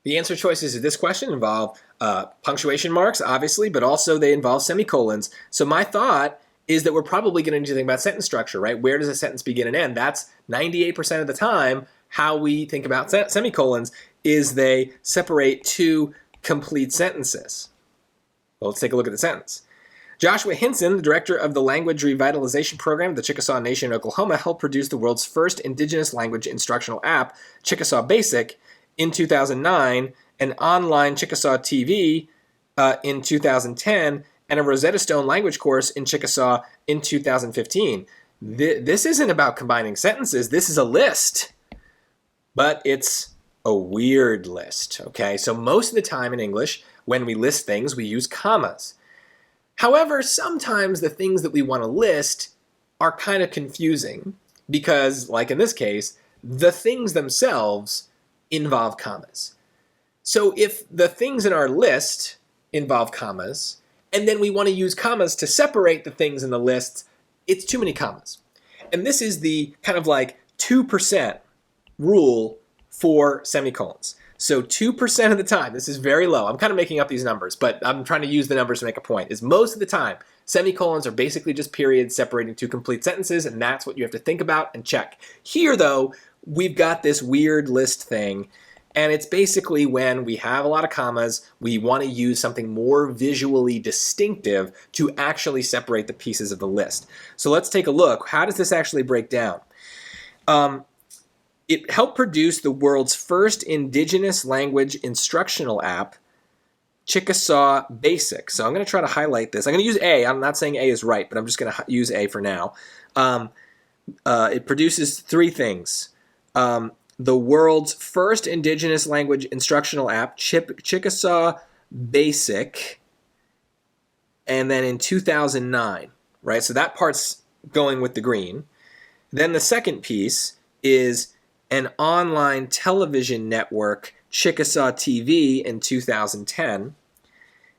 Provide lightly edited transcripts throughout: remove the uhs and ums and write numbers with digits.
The answer choices to this question involve punctuation marks, obviously, but also they involve semicolons. So my thought is that we're probably going to need to think about sentence structure, right? Where does a sentence begin and end? That's 98% of the time how we think about semicolons is they separate two complete sentences. Well, let's take a look at the sentence. Joshua Hinson, the director of the Language Revitalization Program of the Chickasaw Nation in Oklahoma, helped produce the world's first indigenous language instructional app, Chickasaw Basic, in 2009, an online Chickasaw TV in 2010, and a Rosetta Stone language course in Chickasaw in 2015. This isn't about combining sentences. This is a list, but it's a weird list, okay? So most of the time in English, when we list things, we use commas. However, sometimes the things that we want to list are kind of confusing because, like in this case, the things themselves involve commas. So if the things in our list involve commas, and then we want to use commas to separate the things in the list, it's too many commas. And this is the kind of like 2% rule for semicolons. So 2% of the time, this is very low. I'm kind of making up these numbers, but I'm trying to use the numbers to make a point, is most of the time, semicolons are basically just periods separating two complete sentences, and that's what you have to think about and check. Here, though, we've got this weird list thing, and it's basically when we have a lot of commas, we want to use something more visually distinctive to actually separate the pieces of the list. So let's take a look. How does this actually break down? It helped produce the world's first indigenous language instructional app, Chickasaw Basic. So I'm going to try to highlight this. I'm going to use A. I'm not saying A is right, but I'm just going to use A for now. It produces three things. The world's first indigenous language instructional app, Chickasaw Basic, and then in 2009, right? So that part's going with the green. Then the second piece is an online television network, Chickasaw TV, in 2010,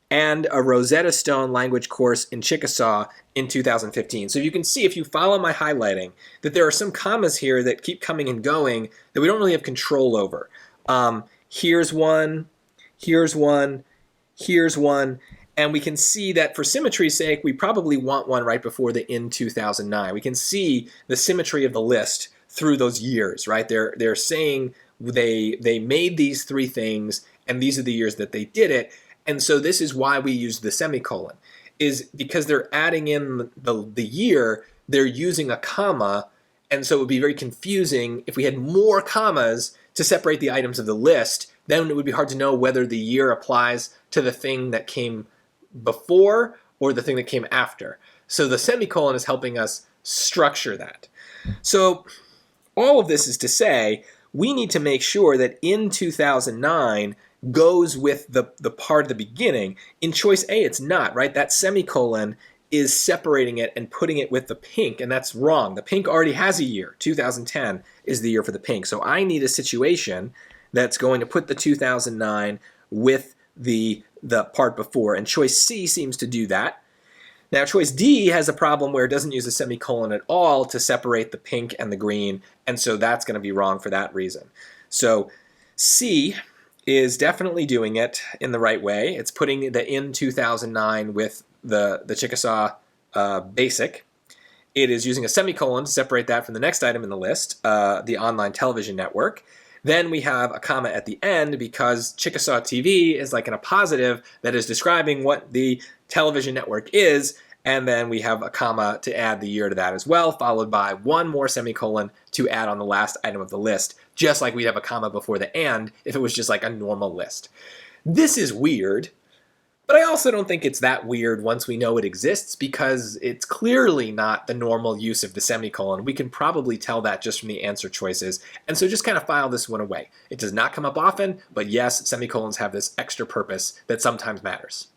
and a Rosetta Stone language course in Chickasaw in 2015. So you can see, if you follow my highlighting, that there are some commas here that keep coming and going that we don't really have control over. Here's one, here's one, here's one, and we can see that for symmetry's sake, we probably want one right before the in 2009. We can see the symmetry of the list through those years, right? They're saying they made these three things, and these are the years that they did it. And so this is why we use the semicolon, is because they're adding in the year, they're using a comma, and so it would be very confusing if we had more commas to separate the items of the list. Then it would be hard to know whether the year applies to the thing that came before or the thing that came after. So the semicolon is helping us structure that. So all of this is to say, we need to make sure that in 2009 goes with the part at the beginning. In choice A, it's not, right? That semicolon is separating it and putting it with the pink, and that's wrong. The pink already has a year. 2010 is the year for the pink. So I need a situation that's going to put the 2009 with the part before, and choice C seems to do that. Now, choice D has a problem where it doesn't use a semicolon at all to separate the pink and the green, and so that's going to be wrong for that reason. So C is definitely doing it in the right way. It's putting the in 2009 with the Chickasaw Basic. It is using a semicolon to separate that from the next item in the list, the online television network. Then we have a comma at the end because Chickasaw TV is like in a positive that is describing what the television network is, and then we have a comma to add the year to that as well, followed by one more semicolon to add on the last item of the list, just like we'd have a comma before the and if it was just like a normal list. This is weird, but I also don't think it's that weird once we know it exists, because it's clearly not the normal use of the semicolon. We can probably tell that just from the answer choices, and so just kind of file this one away. It does not come up often, but yes, semicolons have this extra purpose that sometimes matters.